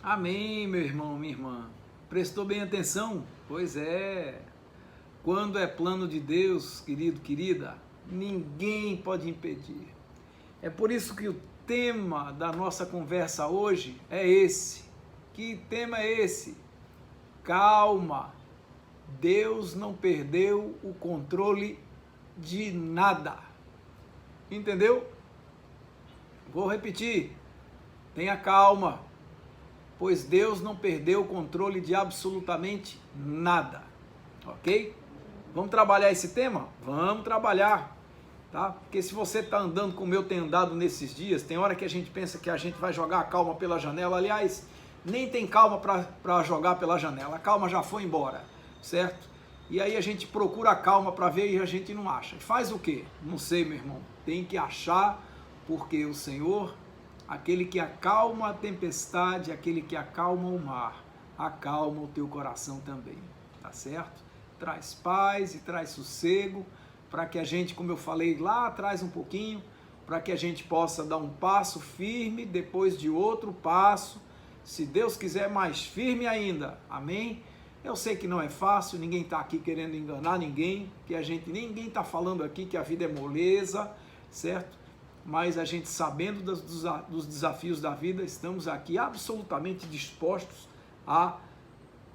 Amém, meu irmão, minha irmã. Prestou bem atenção? Pois é. Quando é plano de Deus, querido, querida, ninguém pode impedir. É por isso que o tema da nossa conversa hoje é esse. Que tema é esse? Calma. Deus não perdeu o controle de nada. Entendeu? Vou repetir. Tenha calma, pois Deus não perdeu o controle de absolutamente nada. Ok? Vamos trabalhar esse tema? Vamos trabalhar, tá? Porque se você está andando como eu tenho andado nesses dias, tem hora que a gente pensa que a gente vai jogar a calma pela janela. Aliás, nem tem calma para jogar pela janela. A calma já foi embora, certo? E aí a gente procura a calma para ver e a gente não acha. Faz o quê? Não sei, meu irmão. Tem que achar, porque o Senhor, aquele que acalma a tempestade, aquele que acalma o mar, acalma o teu coração também, tá certo? Traz paz e traz sossego, para que a gente, como eu falei lá atrás um pouquinho, para que a gente possa dar um passo firme, depois de outro passo, se Deus quiser mais firme ainda, amém? Eu sei que não é fácil, ninguém está aqui querendo enganar ninguém, que ninguém está falando aqui que a vida é moleza, certo? Mas a gente, sabendo dos desafios da vida, estamos aqui absolutamente dispostos a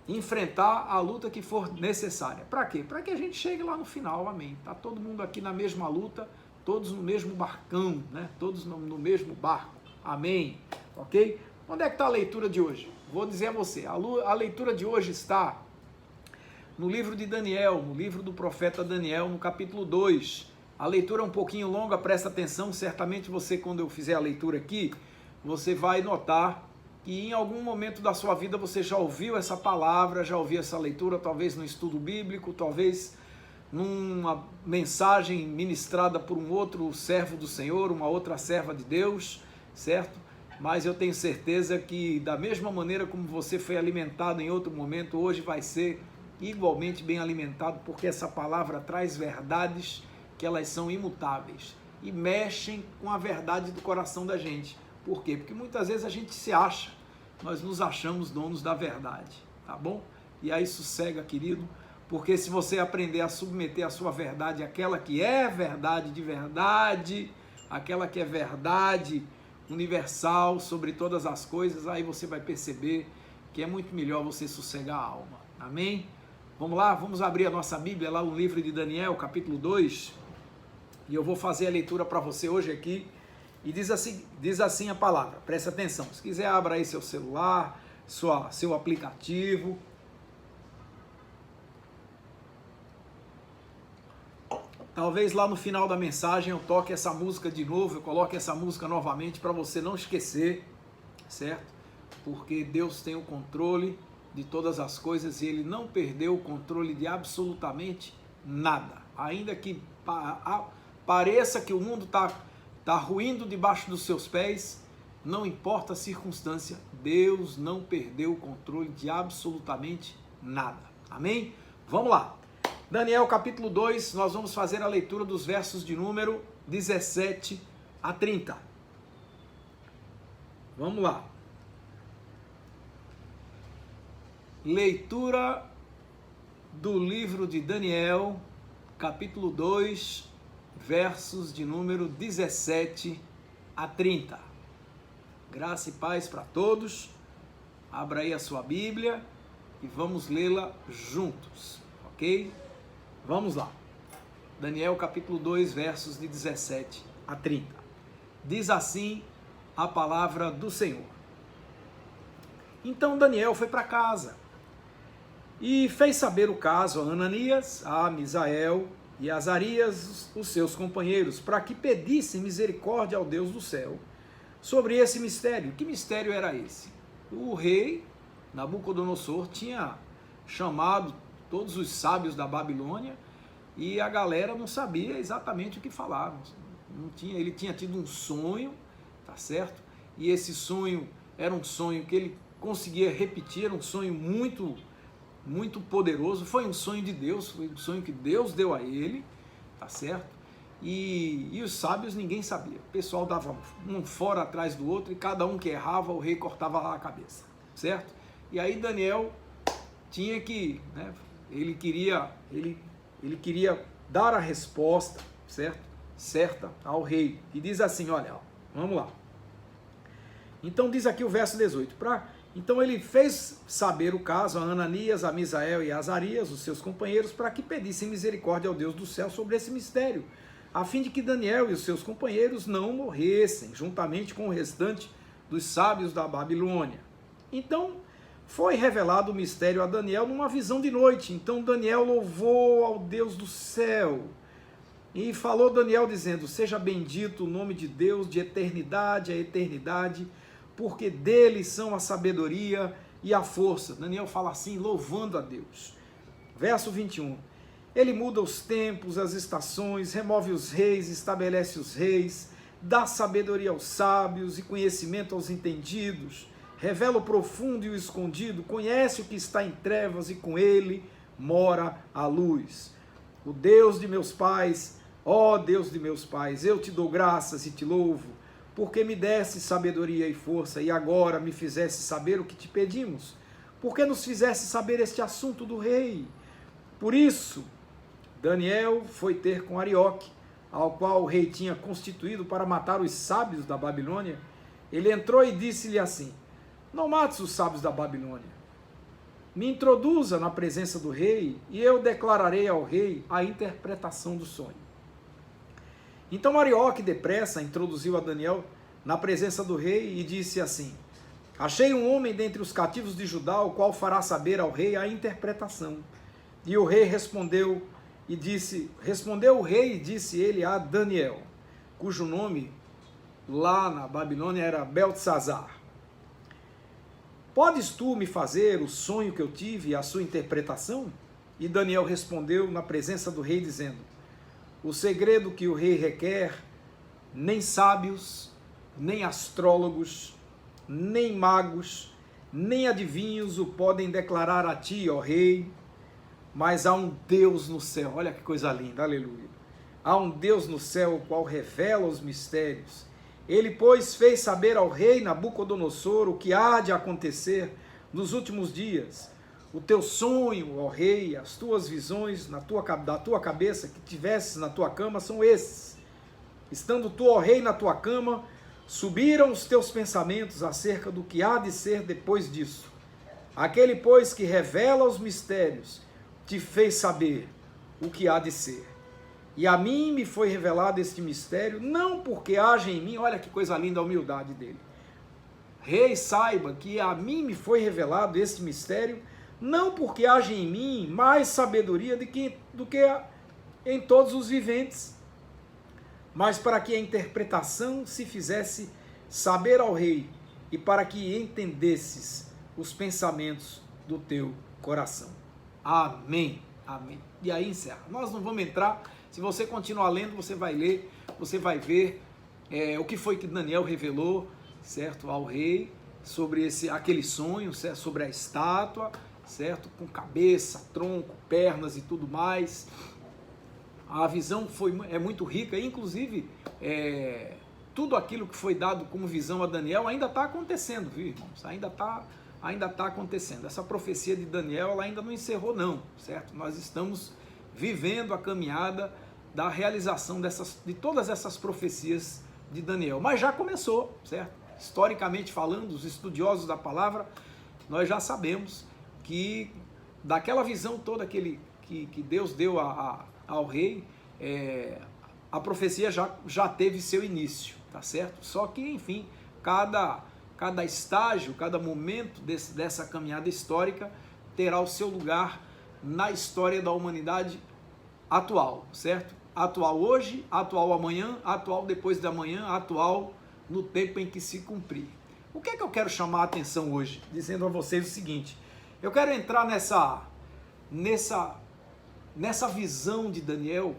enfrentar a luta que for necessária. Para quê? Para que a gente chegue lá no final, amém. Tá todo mundo aqui na mesma luta, todos no mesmo barcão, né? Todos no mesmo barco, amém. Ok? Onde é que está a leitura de hoje? Vou dizer a você, a leitura de hoje está no livro de Daniel, no livro do profeta Daniel, no capítulo 2. A leitura é um pouquinho longa, presta atenção, certamente você, quando eu fizer a leitura aqui, você vai notar que em algum momento da sua vida você já ouviu essa palavra, já ouviu essa leitura, talvez no estudo bíblico, talvez numa mensagem ministrada por um outro servo do Senhor, uma outra serva de Deus, certo? Mas eu tenho certeza que da mesma maneira como você foi alimentado em outro momento, hoje vai ser igualmente bem alimentado, porque essa palavra traz verdades que elas são imutáveis e mexem com a verdade do coração da gente. Por quê? Porque muitas vezes a gente se acha, nós nos achamos donos da verdade, tá bom? E aí sossega, querido, porque se você aprender a submeter a sua verdade àquela que é verdade de verdade, aquela que é verdade universal sobre todas as coisas, aí você vai perceber que é muito melhor você sossegar a alma, amém? Vamos lá, vamos abrir a nossa Bíblia lá no livro de Daniel, capítulo 2, e eu vou fazer a leitura para você hoje aqui. E diz assim a palavra, presta atenção, se quiser abra aí seu celular, seu aplicativo. Talvez lá no final da mensagem eu toque essa música de novo, eu coloque essa música novamente para você não esquecer, certo? Porque Deus tem o controle de todas as coisas e Ele não perdeu o controle de absolutamente nada. Ainda que pareça que o mundo está ruindo debaixo dos seus pés, não importa a circunstância, Deus não perdeu o controle de absolutamente nada. Amém? Vamos lá. Daniel capítulo 2, nós vamos fazer a leitura dos versos de número 17 a 30. Vamos lá. Leitura do livro de Daniel, capítulo 2, versos de número 17 a 30. Graça e paz para todos. Abra aí a sua Bíblia e vamos lê-la juntos, ok? Vamos lá. Daniel capítulo 2, versos de 17 a 30. Diz assim a palavra do Senhor. Então Daniel foi para casa e fez saber o caso a Ananias, a Misael e Azarias, os seus companheiros, para que pedissem misericórdia ao Deus do céu sobre esse mistério. Que mistério era esse? O rei Nabucodonosor tinha chamado todos os sábios da Babilônia e a galera não sabia exatamente o que falar. Ele tinha tido um sonho, tá certo? E esse sonho era um sonho que ele conseguia repetir, era um sonho muito poderoso, foi um sonho de Deus, foi um sonho que Deus deu a ele, tá certo? E os sábios ninguém sabia, o pessoal dava um fora atrás do outro e cada um que errava o rei cortava lá a cabeça, certo? E aí Daniel tinha que, né, ele queria dar a resposta, certa ao rei. E diz assim, olha, vamos lá. Então diz aqui o verso 18, então ele fez saber o caso a Ananias, a Misael e a Azarias, os seus companheiros, para que pedissem misericórdia ao Deus do céu sobre esse mistério, a fim de que Daniel e os seus companheiros não morressem, juntamente com o restante dos sábios da Babilônia. Então foi revelado o mistério a Daniel numa visão de noite. Então Daniel louvou ao Deus do céu. E falou Daniel dizendo, seja bendito o nome de Deus de eternidade a eternidade, porque dele são a sabedoria e a força. Daniel fala assim, louvando a Deus. Verso 21. Ele muda os tempos, as estações, remove os reis, estabelece os reis, dá sabedoria aos sábios e conhecimento aos entendidos, revela o profundo e o escondido, conhece o que está em trevas e com ele mora a luz. O Deus de meus pais, ó Deus de meus pais, eu te dou graças e te louvo, porque me deste sabedoria e força, e agora me fizeste saber o que te pedimos, porque nos fizeste saber este assunto do rei. Por isso, Daniel foi ter com Arioque, ao qual o rei tinha constituído para matar os sábios da Babilônia. Ele entrou e disse-lhe assim, não mates os sábios da Babilônia, me introduza na presença do rei, e eu declararei ao rei a interpretação do sonho. Então Arioque depressa introduziu a Daniel na presença do rei e disse assim, achei um homem dentre os cativos de Judá, o qual fará saber ao rei a interpretação. E o rei respondeu o rei e disse ele a Daniel, cujo nome lá na Babilônia era Beltesazar, podes tu me fazer o sonho que eu tive e a sua interpretação? E Daniel respondeu na presença do rei dizendo, o segredo que o rei requer, nem sábios, nem astrólogos, nem magos, nem adivinhos o podem declarar a ti, ó rei, mas há um Deus no céu, olha que coisa linda, aleluia, há um Deus no céu, o qual revela os mistérios. Ele, pois, fez saber ao rei Nabucodonosor o que há de acontecer nos últimos dias. O teu sonho, ó rei, as tuas visões da tua cabeça que tivesses na tua cama são esses. Estando tu, ó rei, na tua cama, subiram os teus pensamentos acerca do que há de ser depois disso. Aquele, pois, que revela os mistérios, te fez saber o que há de ser. E a mim me foi revelado este mistério, não porque haja em mim, olha que coisa linda a humildade dele. Rei, saiba que a mim me foi revelado este mistério, não porque haja em mim mais sabedoria do que em todos os viventes, mas para que a interpretação se fizesse saber ao rei e para que entendesses os pensamentos do teu coração. Amém, amém. E aí encerra. Nós não vamos entrar, se você continuar lendo, você vai ler, você vai ver o que foi que Daniel revelou, certo, ao rei, sobre aquele sonho, certo? Sobre a estátua, certo? Com cabeça, tronco, pernas e tudo mais. A visão é muito rica, inclusive tudo aquilo que foi dado como visão a Daniel ainda está acontecendo, viu, irmãos? Ainda está acontecendo. Essa profecia de Daniel ela ainda não encerrou não, certo? Nós estamos vivendo a caminhada da realização de todas essas profecias de Daniel, mas já começou, certo? Historicamente falando, os estudiosos da palavra, nós já sabemos que daquela visão toda que Deus deu ao rei, a profecia já teve seu início, tá certo? Só que, enfim, cada estágio, cada momento dessa caminhada histórica terá o seu lugar na história da humanidade atual, certo? Atual hoje, atual amanhã, atual depois da manhã, atual no tempo em que se cumprir. O que é que eu quero chamar a atenção hoje? Dizendo a vocês o seguinte, eu quero entrar nessa visão de Daniel,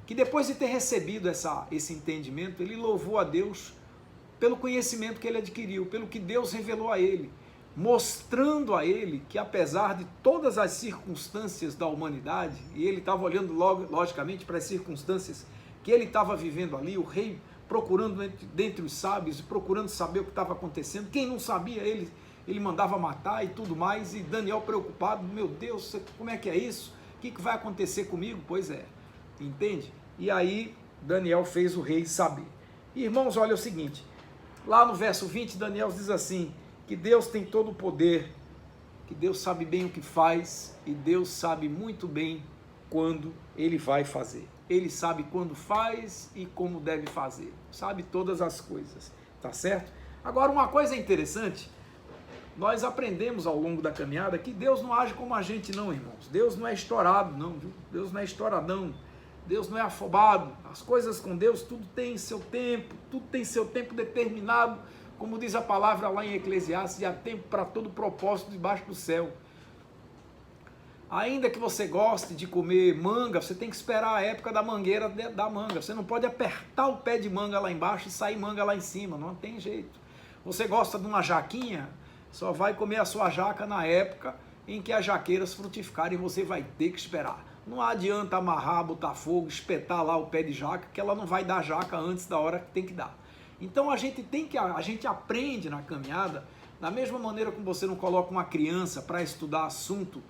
que depois de ter recebido esse entendimento, ele louvou a Deus pelo conhecimento que ele adquiriu, pelo que Deus revelou a ele, mostrando a ele que apesar de todas as circunstâncias da humanidade, e ele estava olhando logicamente para as circunstâncias que ele estava vivendo ali, o rei procurando dentre os sábios e procurando saber o que estava acontecendo, quem não sabia, ele ele mandava matar e tudo mais, e Daniel preocupado, meu Deus, como é que é isso? O que vai acontecer comigo? Pois é, entende? E aí Daniel fez o rei saber. Irmãos, olha o seguinte, lá no verso 20, Daniel diz assim, que Deus tem todo o poder, que Deus sabe bem o que faz, e Deus sabe muito bem quando ele vai fazer. Ele sabe quando faz e como deve fazer, sabe todas as coisas, tá certo? Agora, uma coisa interessante, nós aprendemos ao longo da caminhada que Deus não age como a gente não, irmãos. Deus não é estourado, não, viu? Deus não é estouradão, Deus não é afobado. As coisas com Deus, tudo tem seu tempo, tudo tem seu tempo determinado, como diz a palavra lá em Eclesiastes, há tempo para todo propósito debaixo do céu. Ainda que você goste de comer manga, você tem que esperar a época da mangueira da manga. Você não pode apertar o pé de manga lá embaixo e sair manga lá em cima, não tem jeito. Você gosta de uma jaquinha, só vai comer a sua jaca na época em que as jaqueiras frutificarem, você vai ter que esperar. Não adianta amarrar, botar fogo, espetar lá o pé de jaca, que ela não vai dar jaca antes da hora que tem que dar. Então a gente aprende na caminhada, da mesma maneira como você não coloca uma criança para estudar assunto,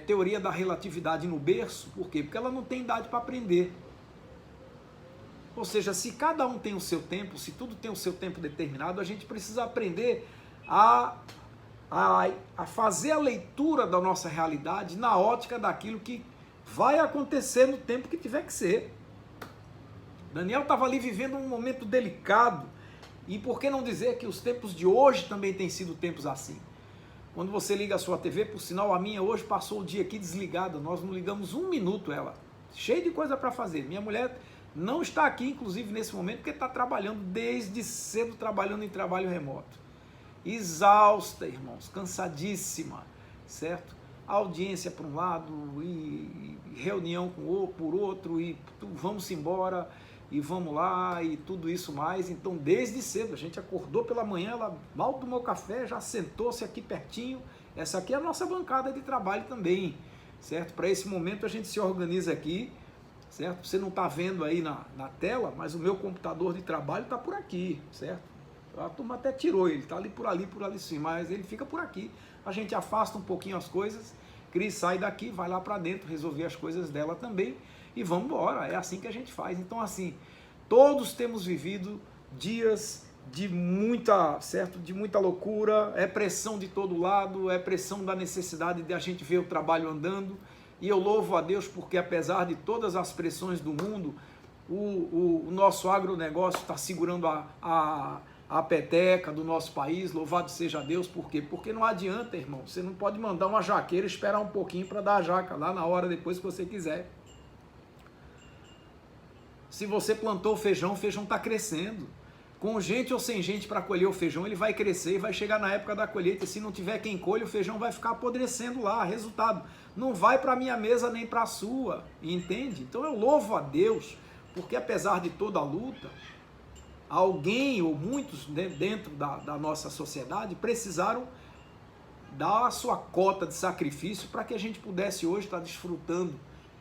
teoria da relatividade no berço, por quê? Porque ela não tem idade para aprender. Ou seja, se cada um tem o seu tempo, se tudo tem o seu tempo determinado, a gente precisa aprender a fazer a leitura da nossa realidade na ótica daquilo que vai acontecer no tempo que tiver que ser. Daniel estava ali vivendo um momento delicado, e por que não dizer que os tempos de hoje também têm sido tempos assim? Quando você liga a sua TV, por sinal a minha hoje passou o dia aqui desligada, nós não ligamos um minuto ela, cheio de coisa para fazer. Minha mulher não está aqui, inclusive nesse momento, porque está trabalhando desde cedo, trabalhando em trabalho remoto. Exausta, irmãos, cansadíssima, certo? Audiência por um lado e reunião por outro e vamos embora e vamos lá e tudo isso mais. Então desde cedo, a gente acordou pela manhã, ela mal tomou café, já sentou-se aqui pertinho. Essa aqui é a nossa bancada de trabalho também, certo? Para esse momento a gente se organiza aqui, certo? Você não está vendo aí na tela, mas o meu computador de trabalho está por aqui, certo? A turma até tirou ele, está ali por ali sim, mas ele fica por aqui. A gente afasta um pouquinho as coisas, Cris sai daqui, vai lá para dentro resolver as coisas dela também e vamos embora. É assim que a gente faz. Então assim, todos temos vivido dias de muita, certo? De muita loucura, é pressão de todo lado, é pressão da necessidade de a gente ver o trabalho andando. E eu louvo a Deus porque apesar de todas as pressões do mundo, o nosso agronegócio está segurando a peteca do nosso país, louvado seja Deus, por quê? Porque não adianta, irmão, você não pode mandar uma jaqueira e esperar um pouquinho para dar a jaca, lá na hora depois que você quiser. Se você plantou o feijão está crescendo. Com gente ou sem gente para colher o feijão, ele vai crescer e vai chegar na época da colheita, e se não tiver quem colhe, o feijão vai ficar apodrecendo lá, resultado, não vai para a minha mesa nem para a sua, entende? Então eu louvo a Deus, porque apesar de toda a luta, alguém ou muitos dentro da nossa sociedade precisaram dar a sua cota de sacrifício para que a gente pudesse hoje estar desfrutando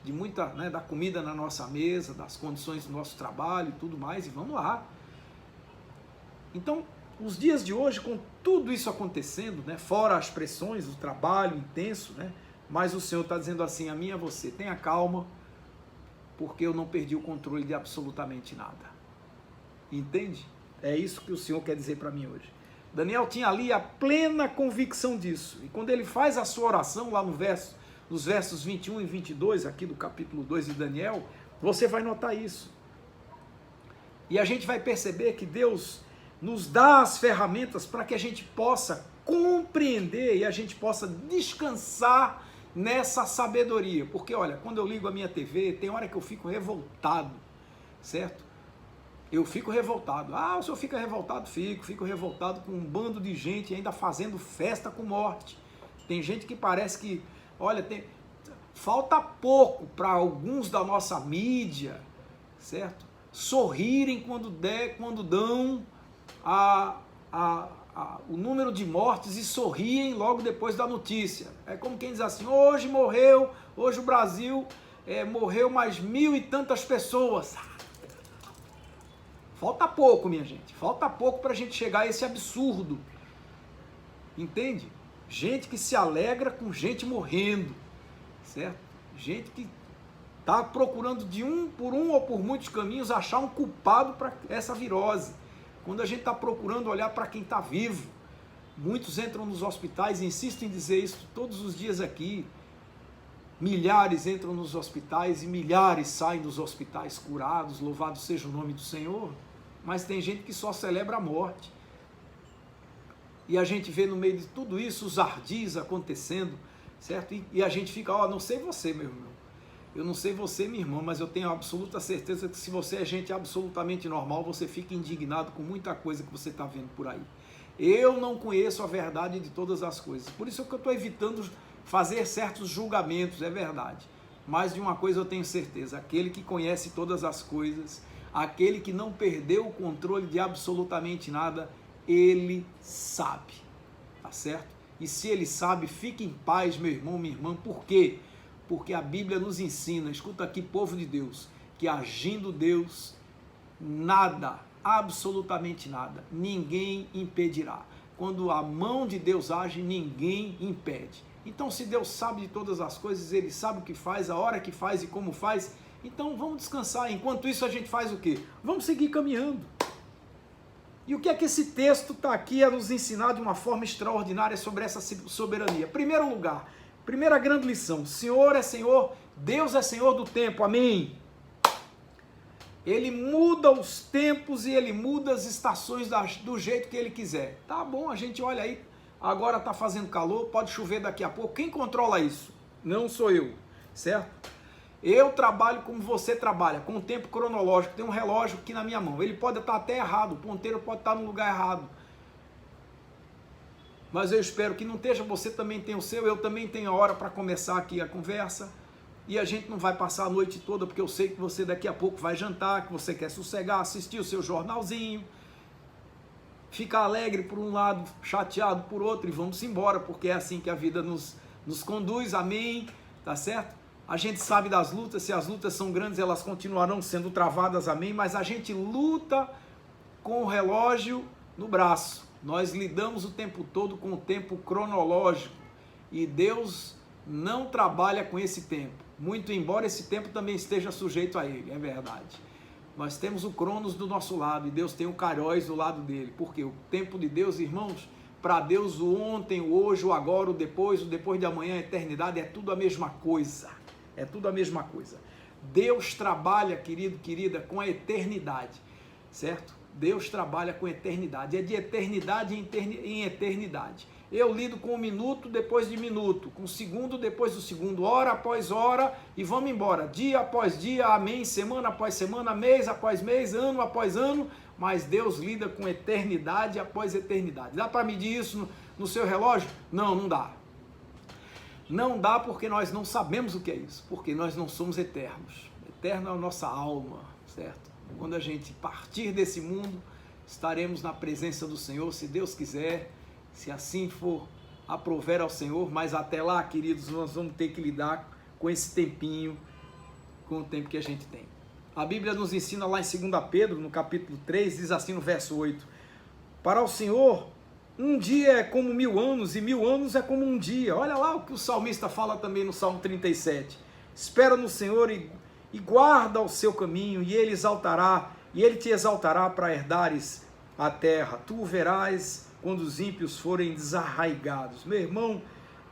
de muita, da comida na nossa mesa, das condições do nosso trabalho e tudo mais, e vamos lá. Então, os dias de hoje, com tudo isso acontecendo, fora as pressões, o trabalho intenso, mas o Senhor está dizendo assim, a mim e a você, tenha calma, porque eu não perdi o controle de absolutamente nada. Entende? É isso que o Senhor quer dizer para mim hoje. Daniel tinha ali a plena convicção disso. E quando ele faz a sua oração lá nos versos 21 e 22, aqui do capítulo 2 de Daniel, você vai notar isso. E a gente vai perceber que Deus nos dá as ferramentas para que a gente possa compreender e a gente possa descansar nessa sabedoria. Porque, olha, quando eu ligo a minha TV, tem hora que eu fico revoltado, certo? Eu fico revoltado. Ah, o senhor fica revoltado? Fico revoltado com um bando de gente ainda fazendo festa com morte. Tem gente que parece que, olha, falta pouco para alguns da nossa mídia, certo? Sorrirem quando dão o número de mortes e sorriem logo depois da notícia. É como quem diz assim, hoje o Brasil morreu mais 1000 e tantas pessoas. Falta pouco, minha gente, falta pouco para a gente chegar a esse absurdo. entende? Gente que se alegra com gente morrendo, certo? Gente que está procurando por um ou por muitos caminhos achar um culpado para essa virose. Quando a gente está procurando olhar para quem está vivo, muitos entram nos hospitais, insisto em dizer isso todos os dias aqui, milhares entram nos hospitais e milhares saem dos hospitais curados, louvado seja o nome do Senhor, mas tem gente que só celebra a morte. E a gente vê no meio de tudo isso os ardis acontecendo, certo? E a gente fica, não sei você, meu irmão, eu não sei você, minha irmã, mas eu tenho absoluta certeza que se você é gente absolutamente normal, você fica indignado com muita coisa que você está vendo por aí. Eu não conheço a verdade de todas as coisas, por isso que eu estou evitando fazer certos julgamentos, é verdade. Mas de uma coisa eu tenho certeza, aquele que conhece todas as coisas, aquele que não perdeu o controle de absolutamente nada, ele sabe, tá certo? E se ele sabe, fique em paz, meu irmão, minha irmã, por quê? Porque a Bíblia nos ensina, escuta aqui, povo de Deus, que agindo Deus, nada, absolutamente nada, ninguém impedirá. Quando a mão de Deus age, ninguém impede. Então, se Deus sabe de todas as coisas, Ele sabe o que faz, a hora que faz e como faz, então vamos descansar. Enquanto isso, a gente faz o quê? Vamos seguir caminhando. E o que é que esse texto está aqui a nos ensinar de uma forma extraordinária sobre essa soberania? Primeiro lugar, primeira grande lição, Senhor é Senhor, Deus é Senhor do tempo, amém? Ele muda os tempos e Ele muda as estações do jeito que Ele quiser. Tá bom, a gente olha aí, agora está fazendo calor, pode chover daqui a pouco, quem controla isso? Não sou eu, certo? Eu trabalho como você trabalha, com o tempo cronológico, tem um relógio aqui na minha mão, ele pode estar até errado, o ponteiro pode estar no lugar errado, mas eu espero que não esteja, você também tem o seu, eu também tenho a hora para começar aqui a conversa, e a gente não vai passar a noite toda, porque eu sei que você daqui a pouco vai jantar, que você quer sossegar, assistir o seu jornalzinho, ficar alegre por um lado, chateado por outro, e vamos embora, porque é assim que a vida nos conduz, amém, tá certo? A gente sabe das lutas, se as lutas são grandes, elas continuarão sendo travadas, amém, mas a gente luta com o relógio no braço, nós lidamos o tempo todo com o tempo cronológico, e Deus não trabalha com esse tempo, muito embora esse tempo também esteja sujeito a ele, é verdade. Nós temos o Cronos do nosso lado e Deus tem o Kairos do lado dele, porque o tempo de Deus, irmãos, para Deus o ontem, o hoje, o agora, o depois de amanhã, a eternidade, é tudo a mesma coisa, é tudo a mesma coisa. Deus trabalha, querido, querida, com a eternidade, certo? Deus trabalha com eternidade, é de eternidade em eternidade. Eu lido com minuto depois de minuto, com segundo depois do segundo, hora após hora, e vamos embora, dia após dia, amém, semana após semana, mês após mês, ano após ano, mas Deus lida com eternidade após eternidade. Dá para medir isso no seu relógio? Não, não dá. Não dá porque nós não sabemos o que é isso, porque nós não somos eternos. Eterno é a nossa alma, certo? Quando a gente partir desse mundo, estaremos na presença do Senhor, se Deus quiser, se assim for, aprover ao Senhor, mas até lá, queridos, nós vamos ter que lidar com esse tempinho, com o tempo que a gente tem. A Bíblia nos ensina lá em 2 Pedro, no capítulo 3, diz assim no verso 8, para o Senhor, um dia é como 1000 anos, e 1000 anos é como um dia. Olha lá o que o salmista fala também no Salmo 37. Espera no Senhor e guarda o seu caminho, e Ele te exaltará para herdares a terra. Tu o verás quando os ímpios forem desarraigados. Meu irmão,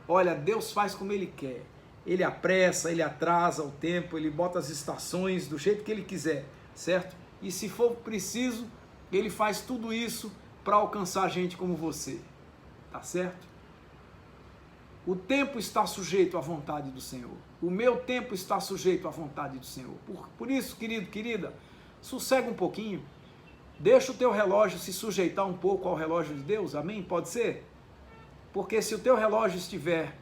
olha, Deus faz como Ele quer. Ele apressa, Ele atrasa o tempo, Ele bota as estações do jeito que Ele quiser, certo? E se for preciso, Ele faz tudo isso para alcançar gente como você, tá certo? O tempo está sujeito à vontade do Senhor. O meu tempo está sujeito à vontade do Senhor. Por isso, querido, querida, sossega um pouquinho. Deixa o teu relógio se sujeitar um pouco ao relógio de Deus, amém? Pode ser? Porque se o teu relógio estiver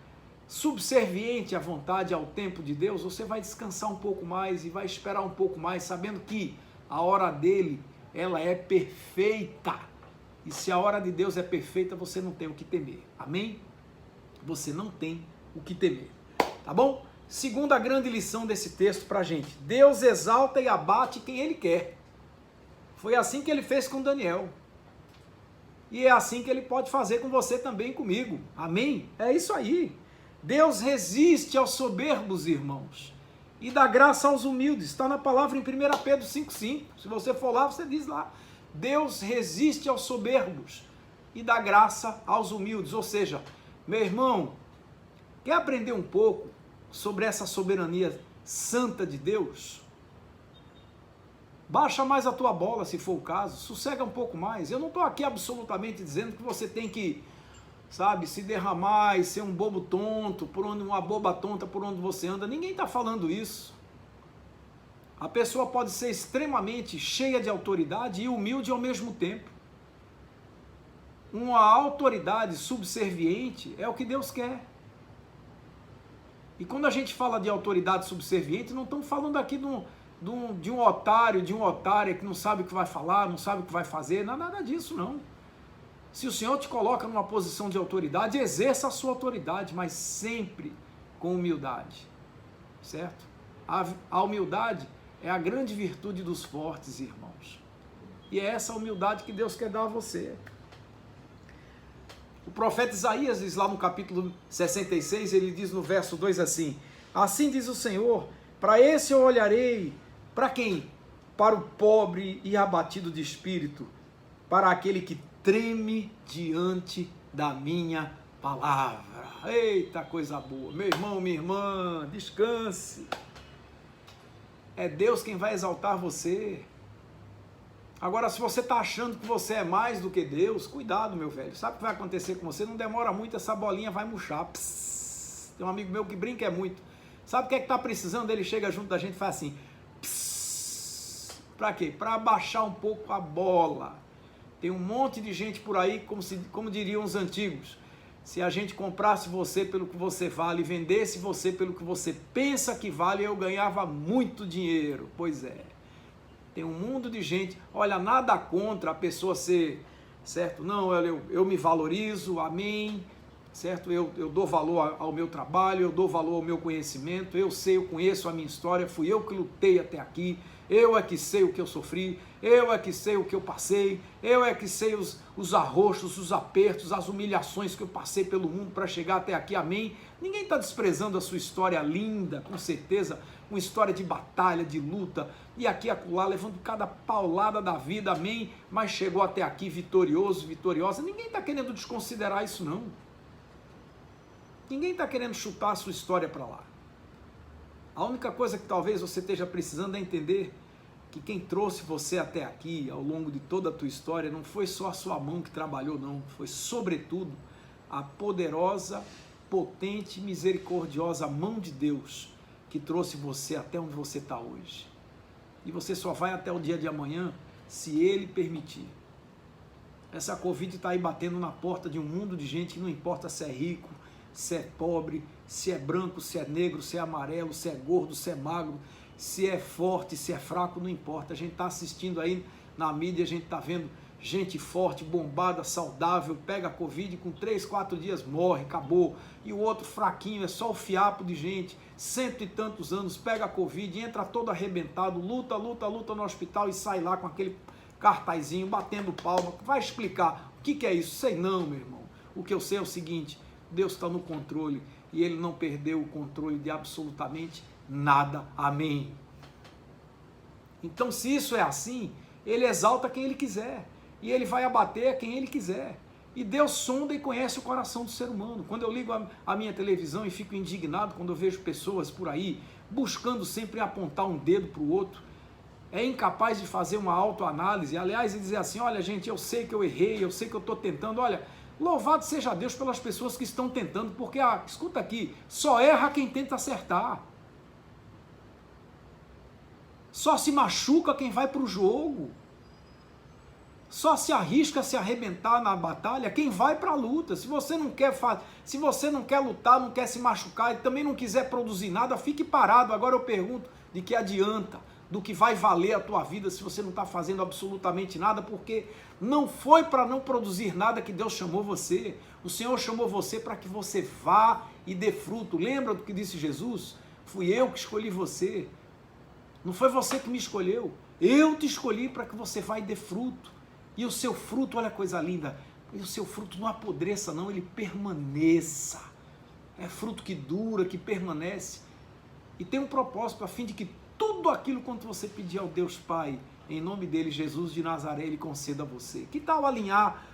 subserviente à vontade, ao tempo de Deus, você vai descansar um pouco mais e vai esperar um pouco mais, sabendo que a hora dele, ela é perfeita. E se a hora de Deus é perfeita, você não tem o que temer. Amém? Você não tem o que temer. Tá bom? Segunda grande lição desse texto pra gente. Deus exalta e abate quem Ele quer. Foi assim que Ele fez com Daniel. E é assim que ele pode fazer com você também, comigo. Amém? É isso aí. Deus resiste aos soberbos, irmãos, e dá graça aos humildes. Está na palavra em 1 Pedro 5,5. Se você for lá, você diz lá. Deus resiste aos soberbos e dá graça aos humildes. Ou seja, meu irmão, quer aprender um pouco sobre essa soberania santa de Deus? Baixa mais a tua bola, se for o caso, sossega um pouco mais. Eu não estou aqui absolutamente dizendo que você tem que, sabe, se derramar e ser um bobo tonto, uma boba tonta por onde você anda. Ninguém está falando isso. A pessoa pode ser extremamente cheia de autoridade e humilde ao mesmo tempo. Uma autoridade subserviente é o que Deus quer. E quando a gente fala de autoridade subserviente, não estamos falando aqui de um otário, de uma otária que não sabe o que vai falar, não sabe o que vai fazer, nada disso não. Se o Senhor te coloca numa posição de autoridade, exerça a sua autoridade, mas sempre com humildade, certo? A humildade é a grande virtude dos fortes, irmãos. E é essa humildade que Deus quer dar a você. O profeta Isaías diz lá no capítulo 66, ele diz no verso 2 assim: assim diz o Senhor, para esse eu olharei. Para quem? Para o pobre e abatido de espírito, para aquele que treme diante da minha palavra. Eita, coisa boa. Meu irmão, minha irmã, descanse. É Deus quem vai exaltar você. Agora, se você está achando que você é mais do que Deus, cuidado, meu velho. Sabe o que vai acontecer com você? Não demora muito, essa bolinha vai murchar. Psss. Tem um amigo meu que brinca é muito. Sabe o que é que está precisando? Ele chega junto da gente e faz assim. Para quê? Para abaixar um pouco a bola. Tem um monte de gente por aí, como diriam os antigos. Se a gente comprasse você pelo que você vale e vendesse você pelo que você pensa que vale, eu ganhava muito dinheiro. Pois é. Tem um mundo de gente, olha, nada contra a pessoa ser, certo? Não, eu me valorizo, amém, certo? Eu dou valor ao meu trabalho, eu dou valor ao meu conhecimento, eu conheço a minha história, fui eu que lutei até aqui, eu é que sei o que eu sofri, eu é que sei o que eu passei, eu é que sei os arroxos, os apertos, as humilhações que eu passei pelo mundo para chegar até aqui, amém? Ninguém está desprezando a sua história linda, com certeza, uma história de batalha, de luta, e aqui acolá, levando cada paulada da vida, amém? Mas chegou até aqui vitorioso, vitoriosa. Ninguém está querendo desconsiderar isso, não. Ninguém está querendo chutar a sua história para lá. A única coisa que talvez você esteja precisando é entender que quem trouxe você até aqui, ao longo de toda a tua história, não foi só a sua mão que trabalhou, não. Foi, sobretudo, a poderosa, potente, misericordiosa mão de Deus que trouxe você até onde você está hoje. E você só vai até o dia de amanhã se Ele permitir. Essa Covid está aí batendo na porta de um mundo de gente que não importa se é rico, se é pobre, se é branco, se é negro, se é amarelo, se é gordo, se é magro, se é forte, se é fraco, não importa. A gente está assistindo aí na mídia, a gente está vendo gente forte, bombada, saudável, pega a Covid, com 3, 4 dias morre, acabou. E o outro fraquinho, é só o fiapo de gente, 100 e tantos anos, pega a Covid, entra todo arrebentado, luta no hospital e sai lá com aquele cartazinho, batendo palma. Vai explicar o que é isso? Sei não, meu irmão. O que eu sei é o seguinte: Deus está no controle e Ele não perdeu o controle de absolutamente nada. Amém. Então, se isso é assim, Ele exalta quem Ele quiser e Ele vai abater quem Ele quiser. E Deus sonda e conhece o coração do ser humano. Quando eu ligo a minha televisão e fico indignado quando eu vejo pessoas por aí buscando sempre apontar um dedo para o outro, é incapaz de fazer uma autoanálise, aliás, e dizer assim: olha, gente, eu sei que eu errei, eu sei que eu estou tentando, olha, louvado seja Deus pelas pessoas que estão tentando, porque, escuta aqui, só erra quem tenta acertar. Só se machuca quem vai para o jogo. Só se arrisca a se arrebentar na batalha quem vai para a luta. Se você não quer lutar, não quer se machucar e também não quiser produzir nada, fique parado. Agora eu pergunto, de que adianta? Do que vai valer a tua vida se você não está fazendo absolutamente nada? Porque não foi para não produzir nada que Deus chamou você. O Senhor chamou você para que você vá e dê fruto. Lembra do que disse Jesus? Fui eu que escolhi você. Não foi você que me escolheu. Eu te escolhi para que você vá e dê fruto. E o seu fruto, olha a coisa linda, e o seu fruto não apodreça não, ele permaneça. É fruto que dura, que permanece, e tem um propósito, a fim de que tudo aquilo quanto você pedir ao Deus Pai, em nome dele, Jesus de Nazaré, ele conceda a você. Que tal alinhar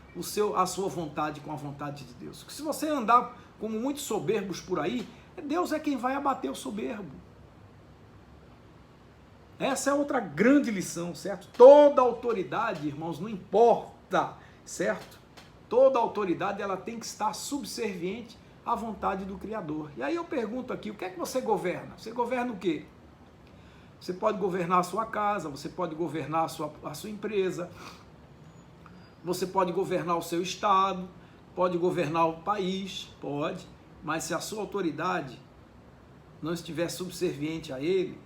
a sua vontade com a vontade de Deus? Porque se você andar como muitos soberbos por aí, Deus é quem vai abater o soberbo. Essa é outra grande lição, certo? Toda autoridade, irmãos, não importa, certo? Toda autoridade, ela tem que estar subserviente à vontade do Criador. E aí eu pergunto aqui, o que é que você governa? Você governa o quê? Você pode governar a sua casa, você pode governar a sua empresa, você pode governar o seu estado, pode governar o país, pode, mas se a sua autoridade não estiver subserviente a ele,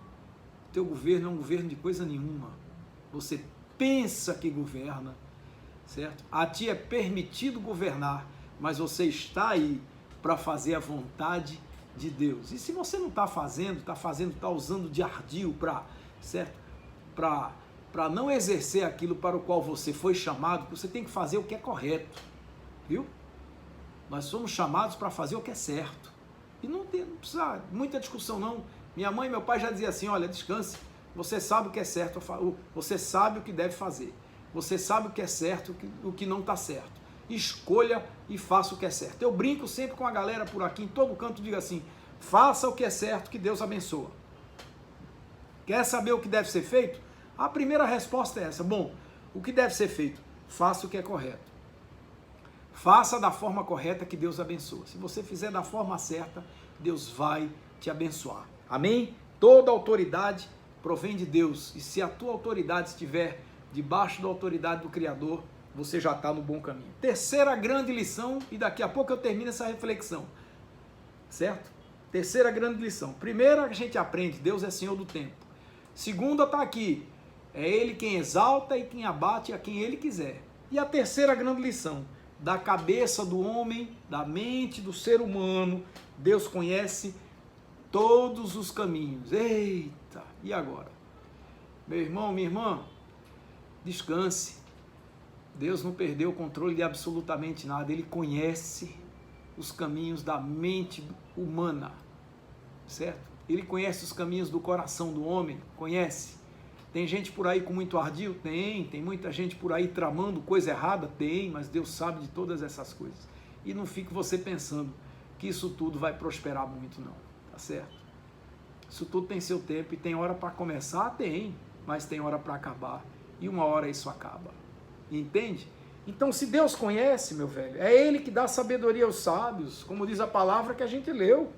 teu governo é um governo de coisa nenhuma. Você pensa que governa, certo? A ti é permitido governar, mas você está aí para fazer a vontade de Deus. E se você não está fazendo, está usando de ardil para não exercer aquilo para o qual você foi chamado, você tem que fazer o que é correto, viu? Nós somos chamados para fazer o que é certo. E não precisa muita discussão não. Minha mãe e meu pai já diziam assim, olha, descanse, você sabe o que é certo, você sabe o que deve fazer, você sabe o que é certo, o que não está certo. Escolha e faça o que é certo. Eu brinco sempre com a galera por aqui, em todo canto, digo assim, faça o que é certo, que Deus abençoa. Quer saber o que deve ser feito? A primeira resposta é essa, bom, o que deve ser feito? Faça o que é correto. Faça da forma correta que Deus abençoa. Se você fizer da forma certa, Deus vai te abençoar. Amém? Toda autoridade provém de Deus. E se a tua autoridade estiver debaixo da autoridade do Criador, você já está no bom caminho. Terceira grande lição, e daqui a pouco eu termino essa reflexão. Certo? Terceira grande lição. Primeira, a gente aprende, Deus é Senhor do tempo. Segunda está aqui, é Ele quem exalta e quem abate a quem Ele quiser. E a terceira grande lição, da cabeça do homem, da mente do ser humano, Deus conhece todos os caminhos. Eita, e agora? Meu irmão, minha irmã, descanse. Deus não perdeu o controle de absolutamente nada, Ele conhece os caminhos da mente humana, certo? Ele conhece os caminhos do coração do homem, conhece. Tem gente por aí com muito ardil? Tem muita gente por aí tramando coisa errada? Tem, mas Deus sabe de todas essas coisas. E não fique você pensando que isso tudo vai prosperar muito não, tá certo? Isso tudo tem seu tempo e tem hora para começar? Tem, mas tem hora para acabar. E uma hora isso acaba. Entende? Então, se Deus conhece, meu velho, é Ele que dá sabedoria aos sábios, como diz a palavra que a gente leu.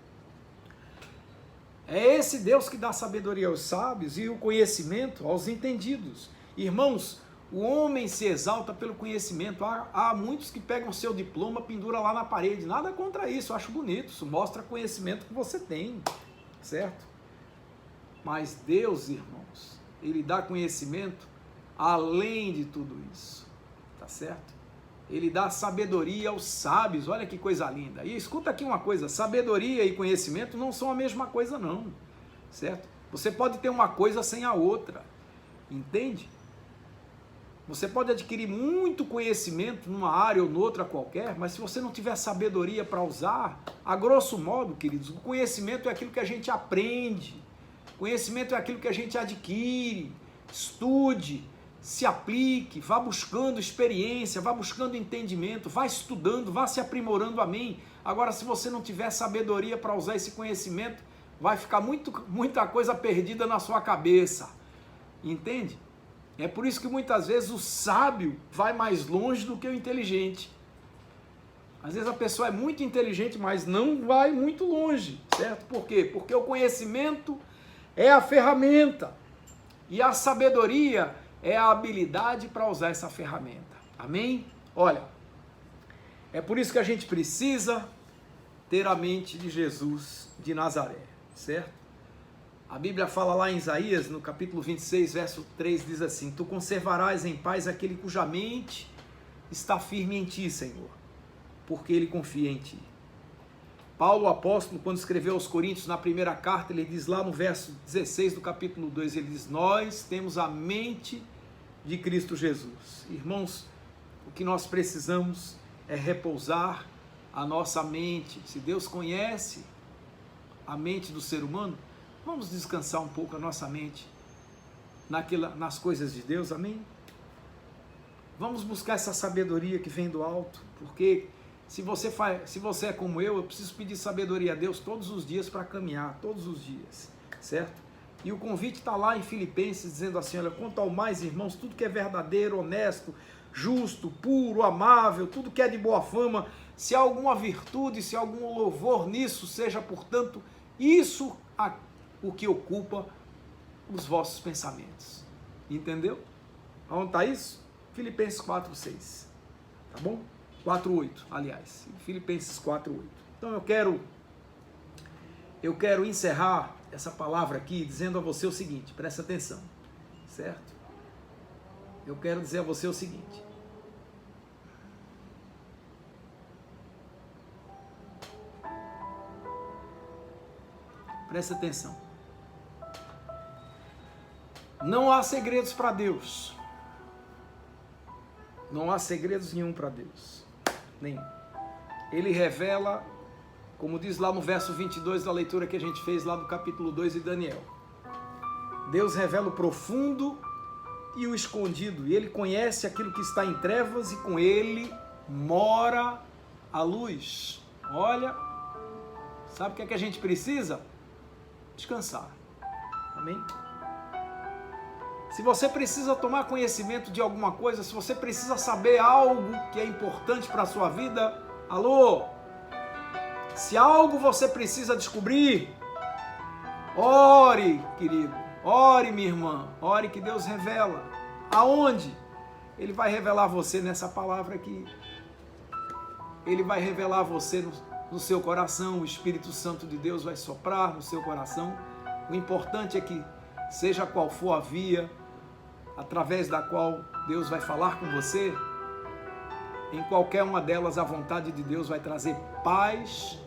É esse Deus que dá sabedoria aos sábios e o conhecimento aos entendidos. Irmãos, o homem se exalta pelo conhecimento. Há muitos que pegam seu diploma, pendura lá na parede. Nada contra isso, eu acho bonito. Isso mostra conhecimento que você tem, certo? Mas Deus, irmãos, Ele dá conhecimento além de tudo isso, tá certo? Ele dá sabedoria aos sábios, olha que coisa linda. E escuta aqui uma coisa, sabedoria e conhecimento não são a mesma coisa não, certo? Você pode ter uma coisa sem a outra, entende? Você pode adquirir muito conhecimento numa área ou noutra qualquer, mas se você não tiver sabedoria para usar, a grosso modo, queridos, o conhecimento é aquilo que a gente aprende, conhecimento é aquilo que a gente adquire, estude, se aplique, vá buscando experiência, vá buscando entendimento, vá estudando, vá se aprimorando, amém? Agora, se você não tiver sabedoria para usar esse conhecimento, vai ficar muita coisa perdida na sua cabeça, entende? É por isso que muitas vezes o sábio vai mais longe do que o inteligente. Às vezes a pessoa é muito inteligente, mas não vai muito longe, certo? Por quê? Porque o conhecimento é a ferramenta e a sabedoria é a habilidade para usar essa ferramenta. Amém? Olha, é por isso que a gente precisa ter a mente de Jesus de Nazaré, certo? A Bíblia fala lá em Isaías, no capítulo 26, verso 3, diz assim: Tu conservarás em paz aquele cuja mente está firme em ti, Senhor, porque ele confia em ti. Paulo, o apóstolo, quando escreveu aos Coríntios, na primeira carta, ele diz lá no verso 16 do capítulo 2, ele diz: Nós temos a mente de Cristo Jesus. Irmãos, o que nós precisamos é repousar a nossa mente. Se Deus conhece a mente do ser humano, vamos descansar um pouco a nossa mente nas coisas de Deus, amém? Vamos buscar essa sabedoria que vem do alto, porque se você é como eu preciso pedir sabedoria a Deus todos os dias para caminhar, todos os dias, certo? E o convite está lá em Filipenses, dizendo assim, olha, quanto ao mais, irmãos, tudo que é verdadeiro, honesto, justo, puro, amável, tudo que é de boa fama, se há alguma virtude, se há algum louvor nisso, seja, portanto, isso o que ocupa os vossos pensamentos. Entendeu? Onde está isso? Filipenses 4:6. Tá bom? 4:8, aliás. Filipenses 4:8. Então eu quero encerrar essa palavra aqui dizendo a você o seguinte, presta atenção, certo? Eu quero dizer a você o seguinte. Presta atenção. Não há segredos para Deus. Não há segredos nenhum para Deus. Nenhum. Ele revela, como diz lá no verso 22 da leitura que a gente fez lá do capítulo 2 de Daniel. Deus revela o profundo e o escondido. E Ele conhece aquilo que está em trevas e com Ele mora a luz. Olha, sabe o que é que a gente precisa? Descansar. Amém? Se você precisa tomar conhecimento de alguma coisa, se você precisa saber algo que é importante para a sua vida, alô? Se algo você precisa descobrir, ore, querido, ore, minha irmã, ore que Deus revela. Aonde? Ele vai revelar você nessa palavra aqui. Ele vai revelar você no seu coração, o Espírito Santo de Deus vai soprar no seu coração. O importante é que, seja qual for a via, através da qual Deus vai falar com você, em qualquer uma delas a vontade de Deus vai trazer paz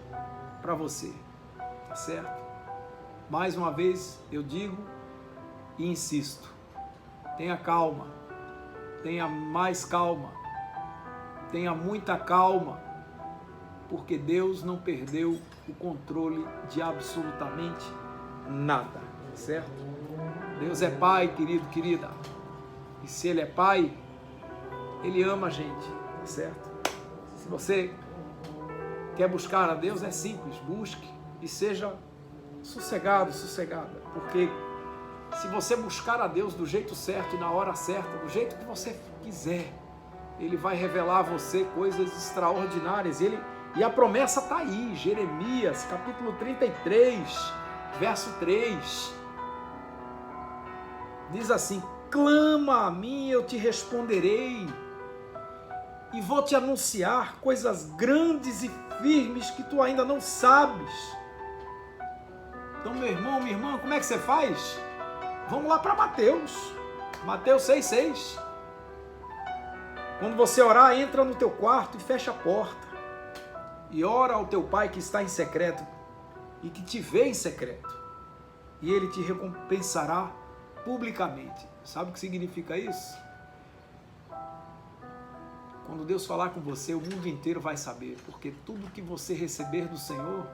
para você, tá certo? Mais uma vez eu digo e insisto, tenha calma, tenha mais calma, tenha muita calma, porque Deus não perdeu o controle de absolutamente nada, certo? Deus é Pai, querido, querida. E se Ele é Pai, Ele ama a gente, certo? Se você quer buscar a Deus, é simples, busque e seja sossegado, sossegada. Porque se você buscar a Deus do jeito certo e na hora certa, do jeito que você quiser, Ele vai revelar a você coisas extraordinárias. E a promessa está aí, Jeremias, capítulo 33, verso 3. Diz assim, clama a mim, eu te responderei, e vou te anunciar coisas grandes e firmes que tu ainda não sabes. Então, meu irmão, minha irmã, como é que você faz? Vamos lá para Mateus 6,6. Quando você orar, entra no teu quarto e fecha a porta, e ora ao teu Pai que está em secreto, e que te vê em secreto, e Ele te recompensará publicamente. Sabe o que significa isso? Quando Deus falar com você, o mundo inteiro vai saber, porque tudo que você receber do Senhor,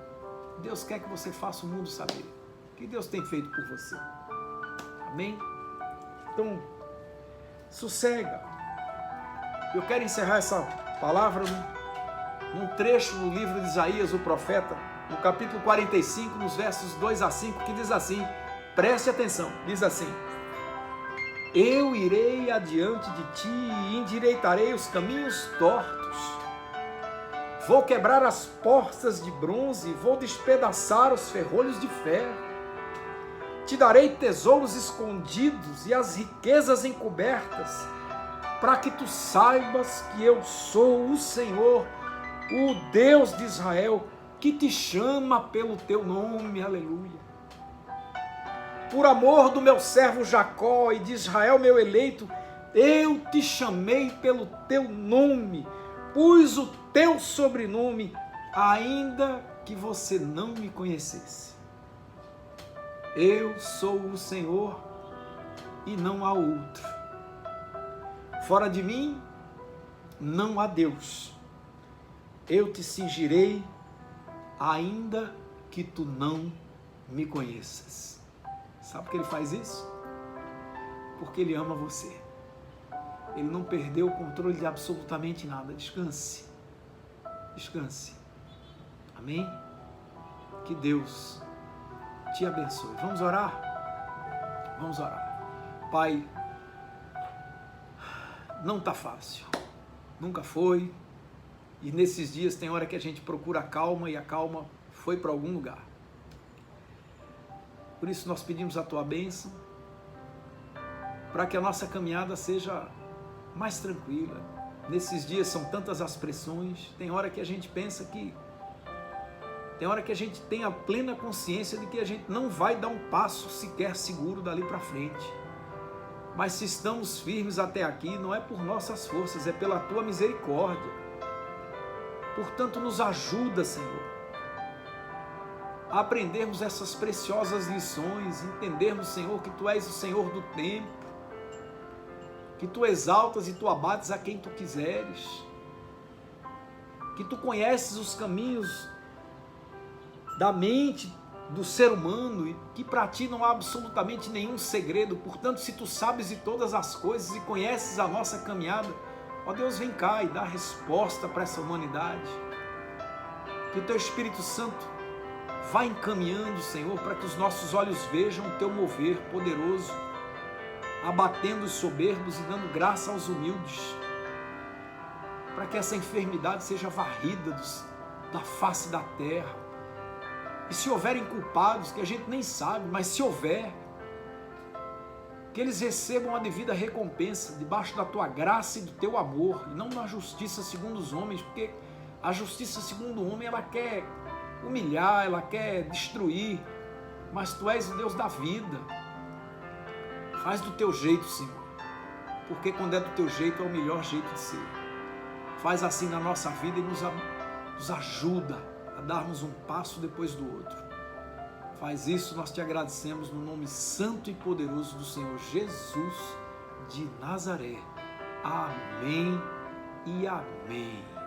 Deus quer que você faça o mundo saber o que Deus tem feito por você. Amém? Então, sossega. Eu quero encerrar essa palavra num trecho no livro de Isaías, o profeta, no capítulo 45, nos versos 2 a 5, que diz assim, preste atenção, diz assim, eu irei adiante de ti e endireitarei os caminhos tortos. Vou quebrar as portas de bronze, vou despedaçar os ferrolhos de ferro. Te darei tesouros escondidos e as riquezas encobertas, para que tu saibas que eu sou o Senhor, o Deus de Israel, que te chama pelo teu nome, aleluia. Por amor do meu servo Jacó e de Israel meu eleito, eu te chamei pelo teu nome, pus o teu sobrenome, ainda que você não me conhecesse. Eu sou o Senhor e não há outro. Fora de mim, não há Deus. eu te cingirei, ainda que tu não me conheças. Sabe por que ele faz isso? Porque ele ama você. Ele não perdeu o controle de absolutamente nada. Descanse. Descanse. Amém? Que Deus te abençoe. Vamos orar? Vamos orar. Pai, não está fácil. Nunca foi. E nesses dias tem hora que a gente procura a calma e a calma foi para algum lugar. Por isso nós pedimos a tua bênção, para que a nossa caminhada seja mais tranquila. Nesses dias são tantas as pressões, tem hora que a gente pensa que... Tem hora que a gente tem a plena consciência de que a gente não vai dar um passo sequer seguro dali para frente. Mas se estamos firmes até aqui, não é por nossas forças, é pela tua misericórdia. Portanto, nos ajuda, Senhor, a aprendermos essas preciosas lições, entendermos, Senhor, que Tu és o Senhor do tempo, que Tu exaltas e Tu abates a quem Tu quiseres, que Tu conheces os caminhos da mente do ser humano e que para Ti não há absolutamente nenhum segredo. Portanto, se Tu sabes de todas as coisas e conheces a nossa caminhada, ó Deus, vem cá e dá resposta para essa humanidade. Que o Teu Espírito Santo vá encaminhando, Senhor, para que os nossos olhos vejam o Teu mover poderoso, abatendo os soberbos e dando graça aos humildes, para que essa enfermidade seja varrida da face da terra. E se houverem culpados, que a gente nem sabe, mas se houver, que eles recebam a devida recompensa debaixo da Tua graça e do Teu amor, e não na justiça segundo os homens, porque a justiça segundo o homem, ela quer humilhar, ela quer destruir, mas Tu és o Deus da vida. Faz do Teu jeito, Senhor, porque quando é do Teu jeito é o melhor jeito de ser. Faz assim na nossa vida e nos ajuda a darmos um passo depois do outro. Faz isso, nós Te agradecemos no nome santo e poderoso do Senhor Jesus de Nazaré. Amém e amém.